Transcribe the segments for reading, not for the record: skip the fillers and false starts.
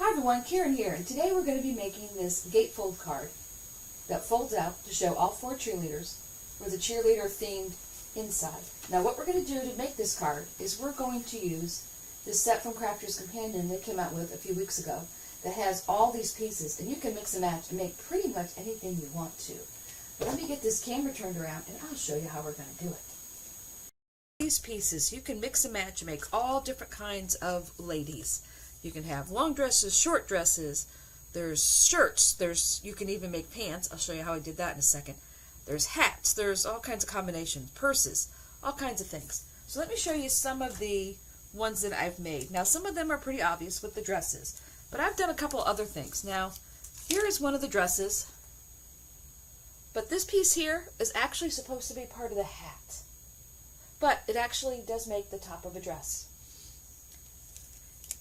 Hi everyone, Karen here, and today we're going to be making this gatefold card that folds out to show all 4 cheerleaders with a cheerleader themed inside. Now what we're going to do to make this card is we're going to use this set from Crafter's Companion they came out with a few weeks ago that has all these pieces, and you can mix and match and make pretty much anything you want to. But let me get this camera turned around and I'll show you how we're going to do it. These pieces you can mix and match and make all different kinds of ladies. You can have long dresses, short dresses, there's shirts, you can even make pants. I'll show you how I did that in a second. There's hats, there's all kinds of combinations, purses, all kinds of things. So let me show you some of the ones that I've made. Now some of them are pretty obvious with the dresses, but I've done a couple other things. Now here is one of the dresses, but this piece here is actually supposed to be part of the hat. But it actually does make the top of a dress.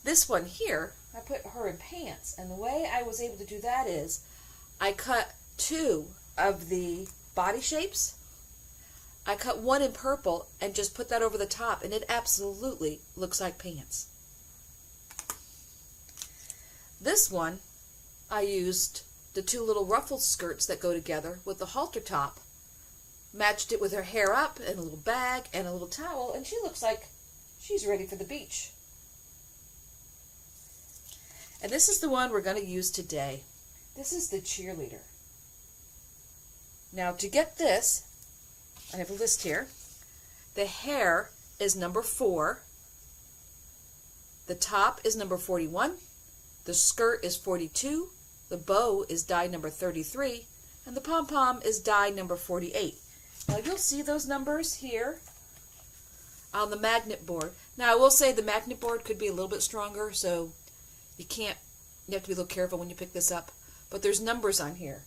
This one here, I put her in pants, and the way I was able to do that is I cut 2 of the body shapes. I cut 1 in purple and just put that over the top, and it absolutely looks like pants. This one, I used the 2 little ruffled skirts that go together with the halter top, matched it with her hair up and a little bag and a little towel, and she looks like she's ready for the beach. And this is the one we're going to use today. This is the cheerleader. Now to get this, I have a list here. The hair is number 4. The top is number 41. The skirt is 42. The bow is die number 33. And the pom-pom is die number 48. Now you'll see those numbers here on the magnet board. Now I will say the magnet board could be a little bit stronger, so you have to be a little careful when you pick this up. But there's numbers on here.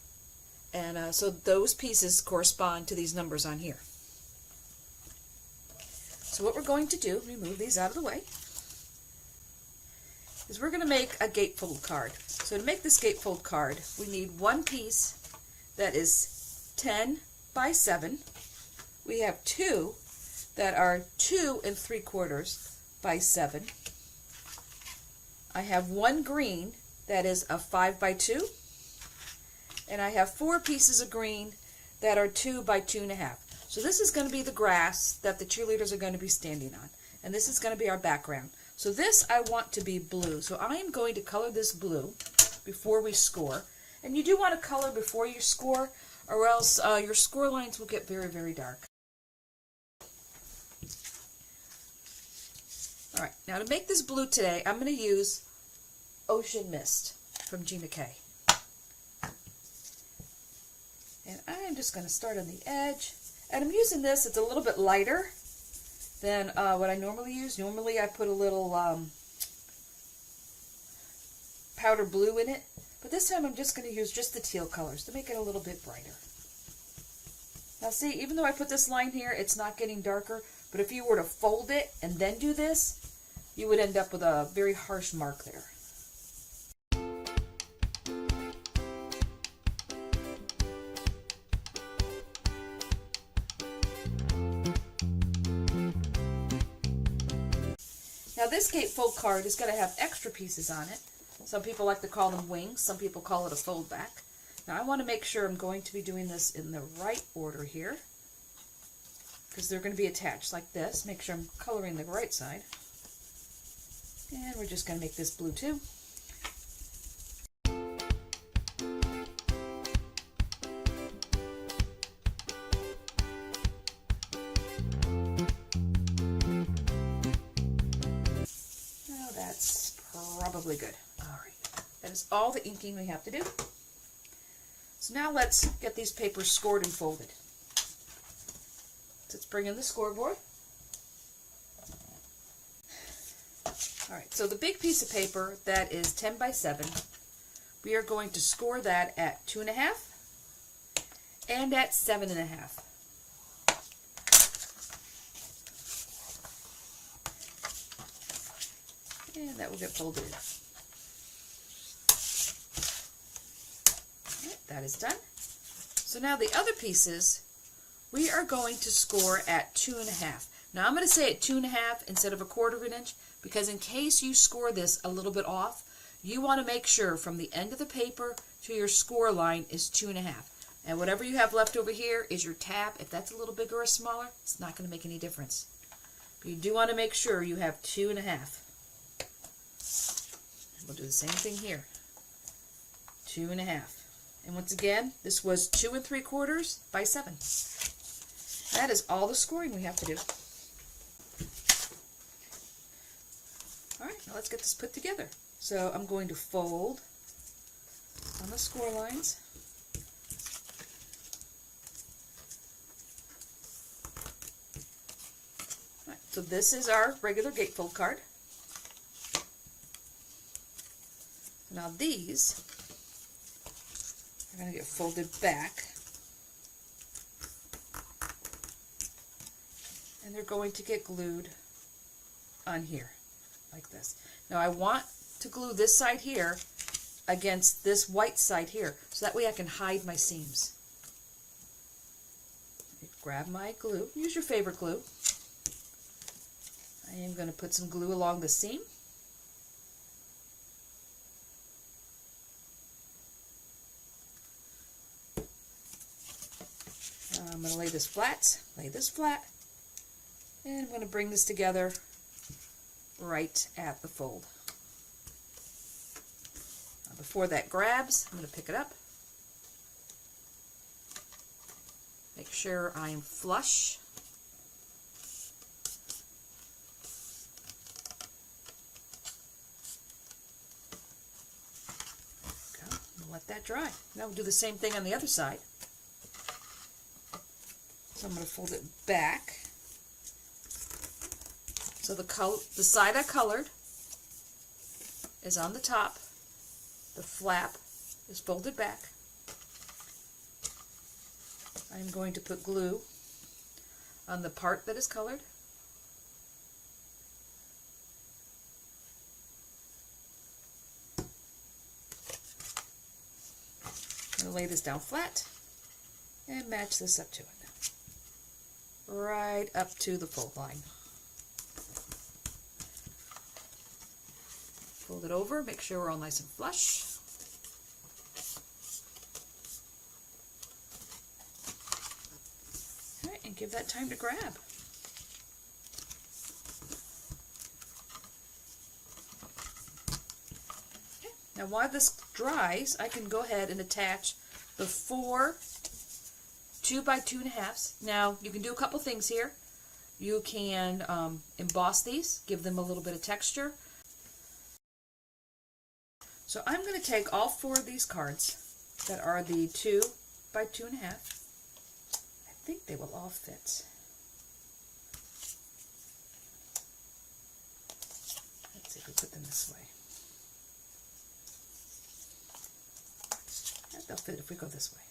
And so those pieces correspond to these numbers on here. So what we're going to do, let me move these out of the way, is we're going to make a gatefold card. So to make this gatefold card, we need 1 piece that is 10 by 7. We have 2 that are 2 3/4 by 7. I have 1 green that is a 5 by 2, and I have 4 pieces of green that are 2 by 2.5. So this is going to be the grass that the cheerleaders are going to be standing on, and this is going to be our background. So this I want to be blue, so I am going to color this blue before we score. And you do want to color before you score, or else your score lines will get very, very dark. Alright, now to make this blue today, I'm going to use Ocean Mist from G. McKay. And I'm just going to start on the edge. And I'm using this, it's a little bit lighter than what I normally use. Normally I put a little powder blue in it. But this time I'm just going to use just the teal colors to make it a little bit brighter. Now see, even though I put this line here, it's not getting darker. But if you were to fold it and then do this, you would end up with a very harsh mark there. Now this gatefold card is going to have extra pieces on it. Some people like to call them wings, some people call it a fold back. Now I want to make sure I'm going to be doing this in the right order here, because they're going to be attached like this. Make sure I'm coloring the right side. And we're just going to make this blue too. Now that's probably good. Alright, that is all the inking we have to do. So now let's get these papers scored and folded. Let's bring in the scoreboard. Alright, so the big piece of paper that is 10 by 7, we are going to score that at 2.5 and at 7.5. And that will get folded in. Alright, that is done. So now the other pieces, we are going to score at 2.5. Now I'm going to say at 2.5 instead of 1/4 inch, because in case you score this a little bit off, you want to make sure from the end of the paper to your score line is 2.5. And whatever you have left over here is your tab. If that's a little bigger or smaller, it's not going to make any difference. But you do want to make sure you have 2.5. We'll do the same thing here. 2.5. And once again, this was 2 3/4 by 7. That is all the scoring we have to do. Alright, now let's get this put together. So I'm going to fold on the score lines. Alright, so this is our regular gatefold card. Now these are going to get folded back, and they're going to get glued on here like this. Now I want to glue this side here against this white side here, so that way I can hide my seams. Grab my glue, use your favorite glue. I am going to put some glue along the seam. I'm going to lay this flat, and I'm going to bring this together right at the fold. Now before that grabs, I'm going to pick it up. Make sure I am flush. Okay, let that dry. Now we'll do the same thing on the other side. So I'm going to fold it back. So the side I colored is on the top. The flap is folded back. I'm going to put glue on the part that is colored. I'm going to lay this down flat and match this up to it. Right up to the fold line. Fold it over, make sure we're all nice and flush. All right, and give that time to grab. Okay. Now while this dries, I can go ahead and attach the 4 2 by 2.5. Now you can do a couple things here. You can emboss these, give them a little bit of texture. So I'm going to take all 4 of these cards that are the 2 by 2.5. I think they will all fit. Let's see if we put them this way. Yeah, they'll fit if we go this way.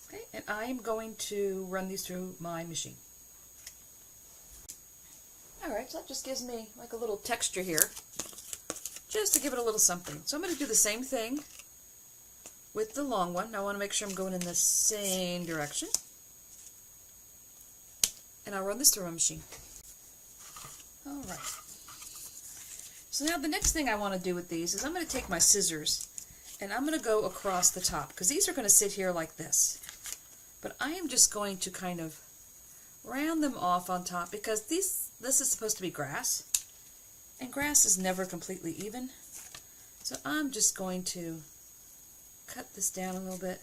Okay, and I'm going to run these through my machine. Alright, so that just gives me like a little texture here, just to give it a little something. So I'm going to do the same thing with the long one. Now I want to make sure I'm going in the same direction. And I'll run this through my machine. Alright. So now the next thing I want to do with these is I'm going to take my scissors and I'm going to go across the top, because these are going to sit here like this. But I am just going to kind of round them off on top, because this is supposed to be grass, and grass is never completely even. So I'm just going to cut this down a little bit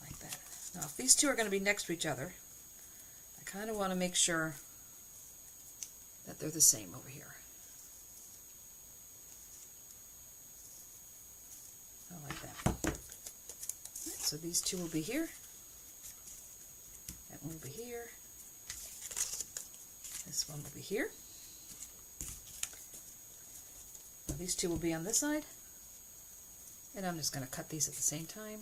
like that. Now if these two are going to be next to each other, I kind of want to make sure that they're the same over here. I like that. Right, so these two will be here. That one will be here. This one will be here. Now these two will be on this side. And I'm just going to cut these at the same time.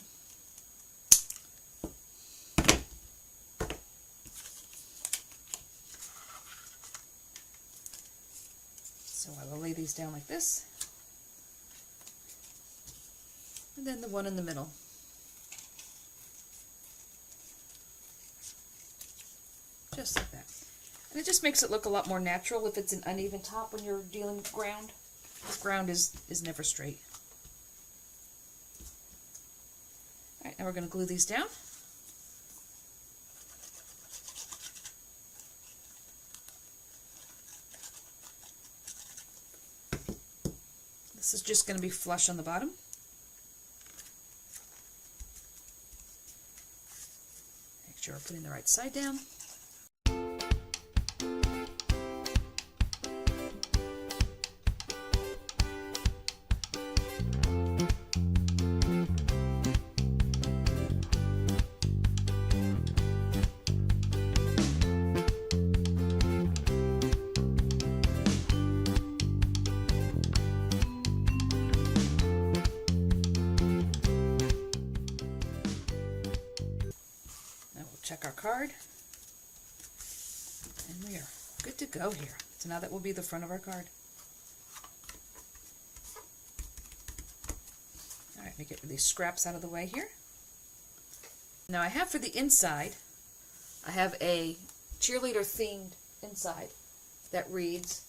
So I will lay these down like this. And then the one in the middle. Just like that. And it just makes it look a lot more natural if it's an uneven top when you're dealing with ground. This ground is never straight. Alright, now we're going to glue these down. This is just going to be flush on the bottom. Make sure we're putting the right side down. Check our card, and we are good to go here. So now that will be the front of our card. Alright, let me get these scraps out of the way here. Now I have for the inside, I have a cheerleader themed inside that reads,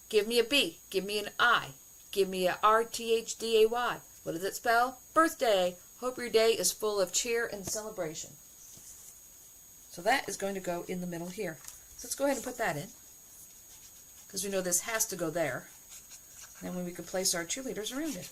give me a B, give me an I, give me a RTHDAY. What does it spell? Birthday. Hope your day is full of cheer and celebration. So that is going to go in the middle here. So let's go ahead and put that in, because we know this has to go there. And then we can place our cheerleaders around it.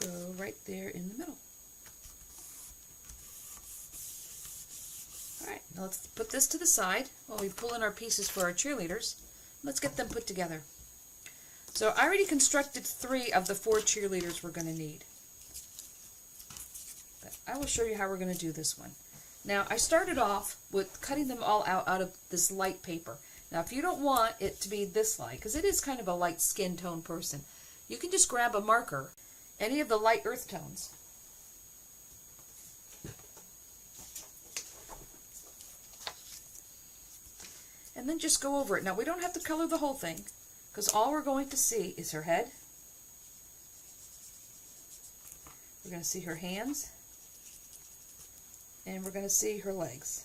Go right there in the middle. Alright, now let's put this to the side while we pull in our pieces for our cheerleaders. Let's get them put together. So I already constructed 3 of the 4 cheerleaders we're going to need. But I will show you how we're going to do this one. Now I started off with cutting them all out of this light paper. Now if you don't want it to be this light, because it is kind of a light skin tone person, you can just grab a marker, any of the light earth tones, and then just go over it. Now we don't have to color the whole thing, because all we're going to see is her head. We're going to see her hands, and we're going to see her legs.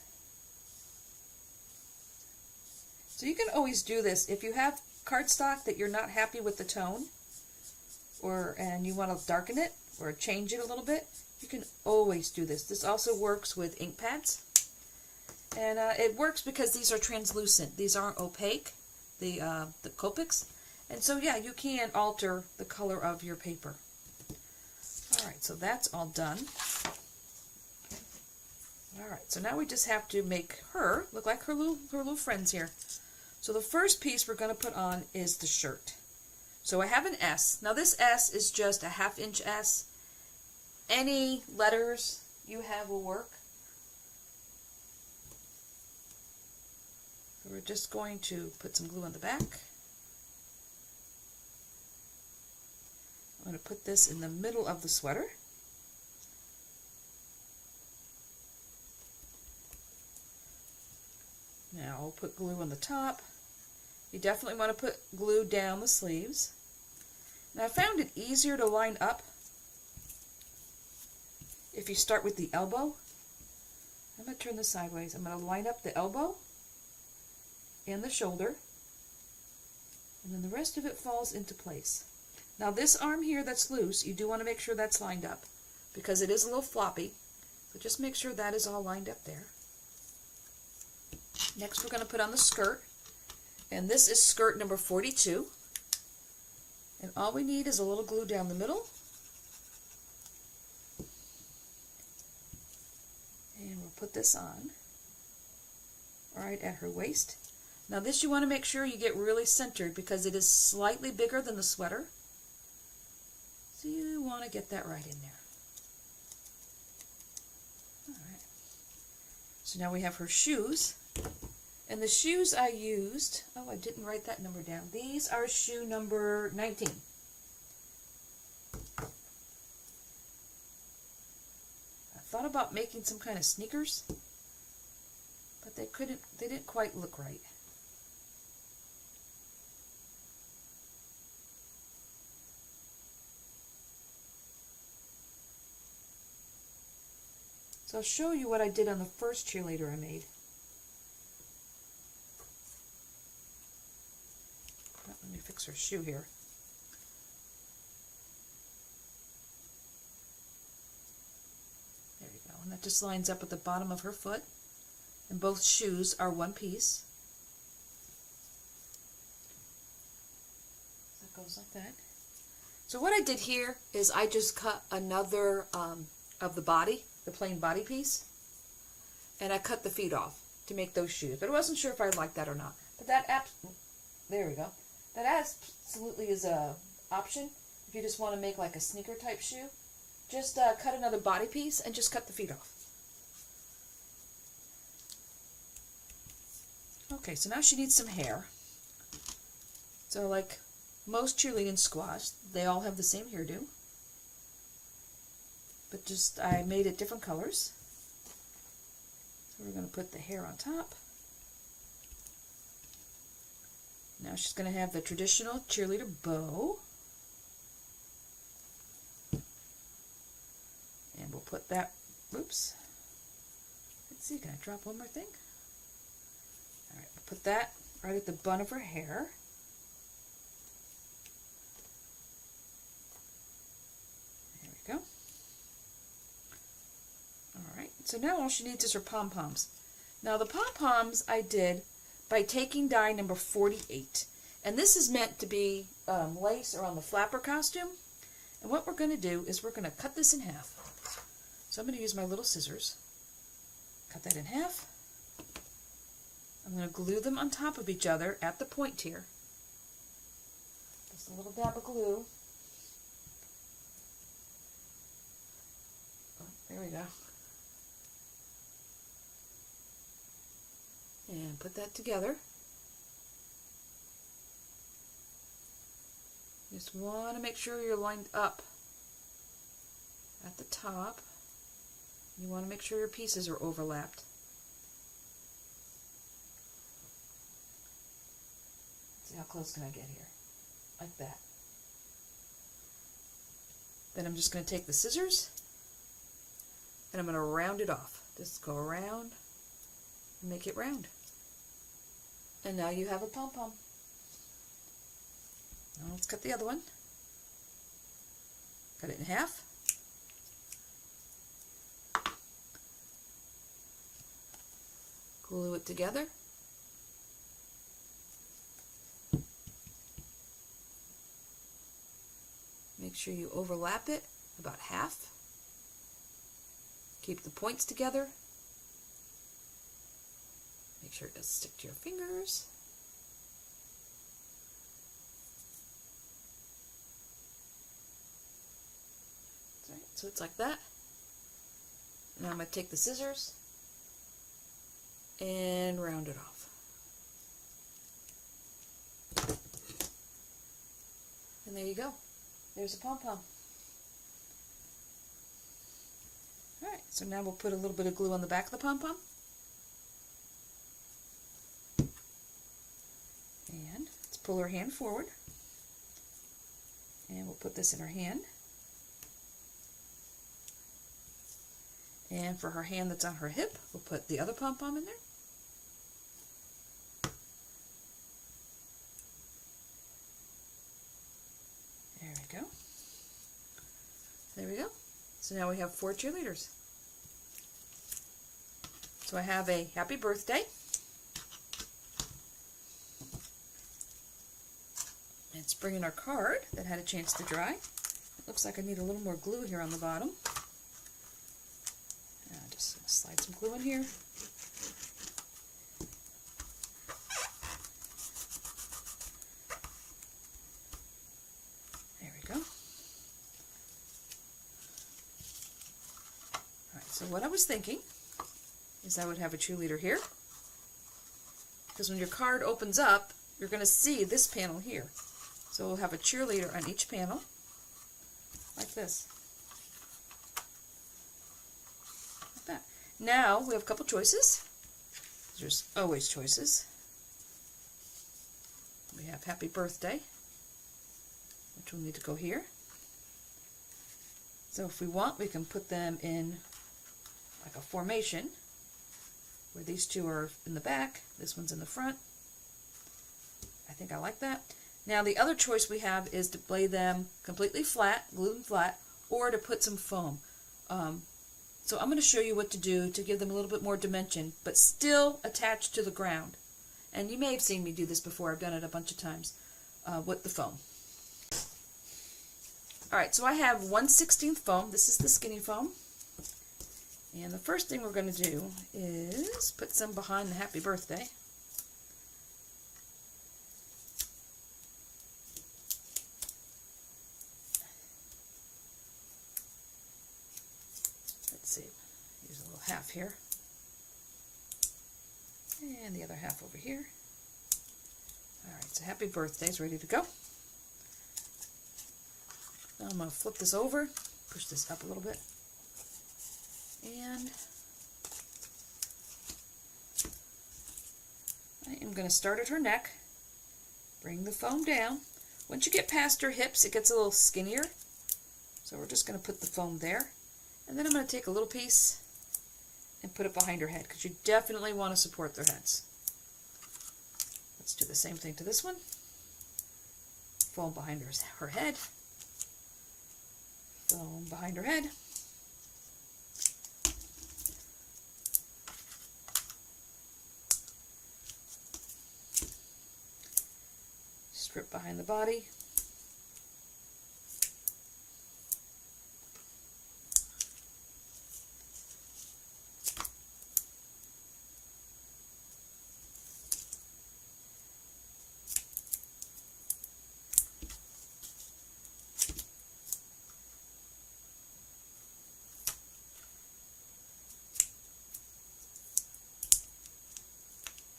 So you can always do this if you have cardstock that you're not happy with the tone, and you want to darken it or change it a little bit. You can always do this. This also works with ink pads, and it works because these are translucent. These aren't opaque, the Copics, and so yeah, you can alter the color of your paper. Alright, so that's all done. Alright, so now we just have to make her look like her little friends here. So the first piece we're going to put on is the shirt. So I have an S. Now this S is just a 1/2 inch S. Any letters you have will work. So we're just going to put some glue on the back. I'm going to put this in the middle of the sweater. Now I'll put glue on the top. You definitely want to put glue down the sleeves. Now I found it easier to line up if you start with the elbow. I'm going to turn this sideways. I'm going to line up the elbow and the shoulder, and then the rest of it falls into place. Now this arm here that's loose, you do want to make sure that's lined up, because it is a little floppy. So just make sure that is all lined up there. Next we're going to put on the skirt, and this is skirt number 42. And all we need is a little glue down the middle. And we'll put this on right at her waist. Now this you want to make sure you get really centered, because it is slightly bigger than the sweater. So you want to get that right in there. Alright. So now we have her shoes. And the shoes I used, oh, I didn't write that number down. These are shoe number 19. thought about making some kind of sneakers, but they didn't quite look right. So I'll show you what I did on the first cheerleader I made. Let me fix her shoe here. There you go. And that just lines up at the bottom of her foot. And both shoes are one piece. That goes like that. So what I did here is I just cut another of the body, the plain body piece, and I cut the feet off to make those shoes. But I wasn't sure if I liked that or not. But there we go. That absolutely is a option if you just want to make like a sneaker type shoe. Just cut another body piece and just cut the feet off. Okay, so now she needs some hair. So like most cheerleading squash, they all have the same hairdo. But just, I made it different colors. So we're going to put the hair on top. Now she's going to have the traditional cheerleader bow. And we'll put that, oops. Let's see, can I drop one more thing? Alright, we'll put that right at the bun of her hair. There we go. Alright, so now all she needs is her pom-poms. Now the pom-poms I did by taking die number 48. And this is meant to be lace around the flapper costume. And what we're going to do is we're going to cut this in half. So I'm going to use my little scissors. Cut that in half. I'm going to glue them on top of each other at the point here. Just a little dab of glue. Oh, there we go. And put that together. Just want to make sure you're lined up at the top. You want to make sure your pieces are overlapped. See how close can I get here? Like that. Then I'm just going to take the scissors and I'm going to round it off. Just go around and make it round. And now you have a pom-pom. Now let's cut the other one. Cut it in half. Glue it together. Make sure you overlap it about half. Keep the points together. Make sure it doesn't stick to your fingers. That's right. So it's like that. Now I'm going to take the scissors and round it off. And there you go. There's a pom-pom. Alright, so now we'll put a little bit of glue on the back of the pom-pom. And let's pull her hand forward. And we'll put this in her hand. And for her hand that's on her hip, we'll put the other pom-pom in there. There we go. There we go. So now we have 4 cheerleaders. So I have a happy birthday. And it's bringing our card that had a chance to dry. It looks like I need a little more glue here on the bottom. I'll just slide some glue in here. There we go. Alright, so what I was thinking is I would have a cheerleader here. Because when your card opens up, you're going to see this panel here. So we'll have a cheerleader on each panel, like this. Now we have a couple choices. There's always choices. We have happy birthday, which will need to go here. So if we want, we can put them in like a formation where these two are in the back, this one's in the front. I think I like that. Now the other choice we have is to lay them completely flat, glue them flat, or to put some foam. So I'm going to show you what to do to give them a little bit more dimension, but still attached to the ground. And you may have seen me do this before. I've done it a bunch of times with the foam. Alright, so I have 1/16 foam. This is the skinny foam. And the first thing we're going to do is put some behind the happy birthday. Let's see, use a little half here. And the other half over here. Alright, so happy birthday is ready to go. Now I'm going to flip this over, push this up a little bit, and I am going to start at her neck, bring the foam down. Once you get past her hips, it gets a little skinnier, so we're just going to put the foam there. And then I'm going to take a little piece and put it behind her head, because you definitely want to support their heads. Let's do the same thing to this one. Foam behind her head. Foam behind her head. Strip behind the body.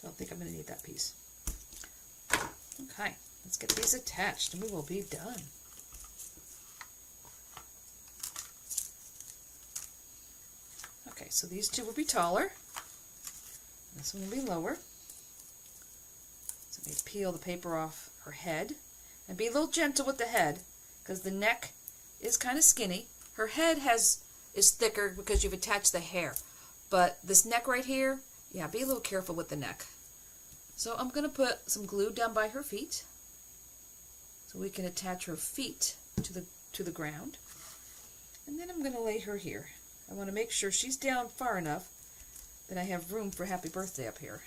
Don't think I'm going to need that piece. Okay, let's get these attached and we will be done. Okay, so these two will be taller. This one will be lower. So let me peel the paper off her head. And be a little gentle with the head, because the neck is kind of skinny. Her head is thicker because you've attached the hair. But this neck right here, yeah, be a little careful with the neck. So I'm going to put some glue down by her feet so we can attach her feet to the ground. And then I'm going to lay her here. I want to make sure she's down far enough that I have room for happy birthday up here.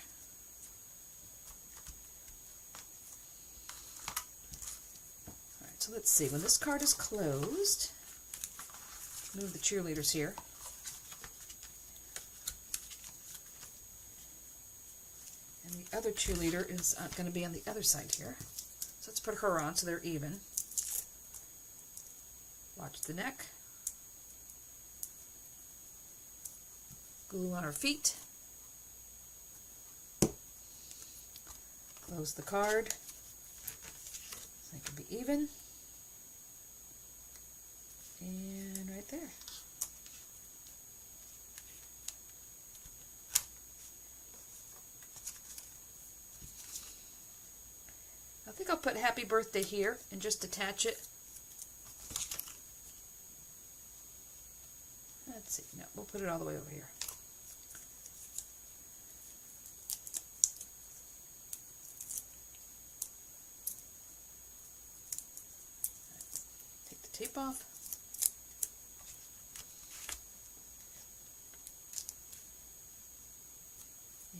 Alright, so let's see. When this card is closed, move the cheerleaders here. And the other cheerleader is going to be on the other side here. So let's put her on so they're even. Watch the neck. Glue on her feet. Close the card so it can be even. And right there. I think I'll put happy birthday here and just attach it. Let's see. No, we'll put it all the way over here. Take the tape off.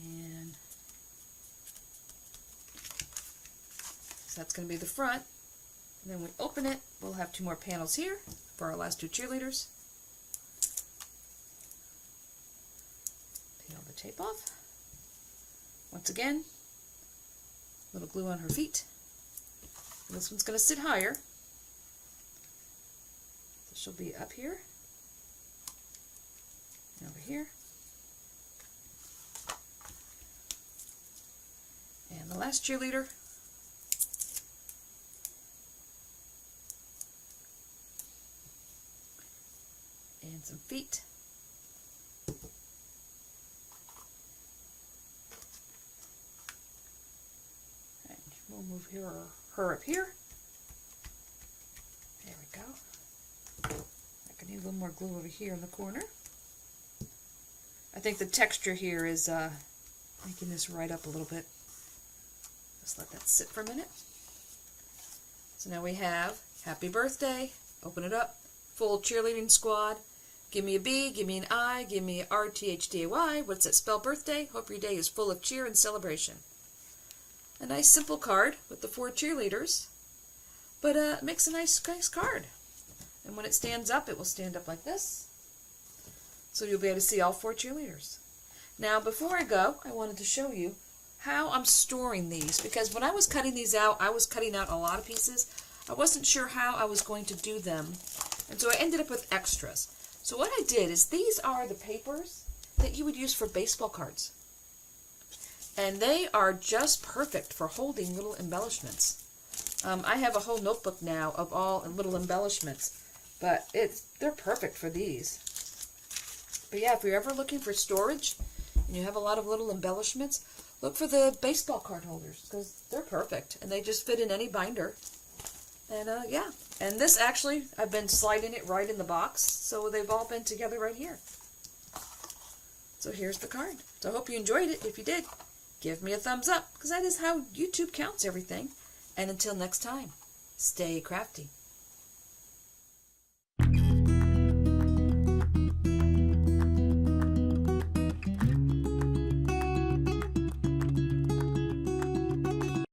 And so that's going to be the front. And then when we open it, we'll have two more panels here for our last two cheerleaders. Peel the tape off. Once again, a little glue on her feet. And this one's going to sit higher. So she'll be up here and over here. And the last cheerleader. And some feet. move her up here. There we go. I could need a little more glue over here in the corner. I think the texture here is making this right up a little bit. Just let that sit for a minute. So now we have happy birthday. Open it up. Full cheerleading squad. Give me a B, give me an I, give me a R-T-H-D-A-Y. What's that spell, birthday? Hope your day is full of cheer and celebration. A nice simple card with the 4 cheerleaders. But it makes a nice card. And when it stands up, it will stand up like this. So you'll be able to see all 4 cheerleaders. Now, before I go, I wanted to show you how I'm storing these. Because when I was cutting these out, I was cutting out a lot of pieces. I wasn't sure how I was going to do them. And so I ended up with extras. So what I did is these are the papers that you would use for baseball cards. And they are just perfect for holding little embellishments. I have a whole notebook now of all little embellishments. But they're perfect for these. But yeah, if you're ever looking for storage and you have a lot of little embellishments, look for the baseball card holders because they're perfect and they just fit in any binder. And yeah, and this actually, I've been sliding it right in the box, so they've all been together right here. So here's the card. So I hope you enjoyed it. If you did, give me a thumbs up because that is how YouTube counts everything. And until next time, stay crafty.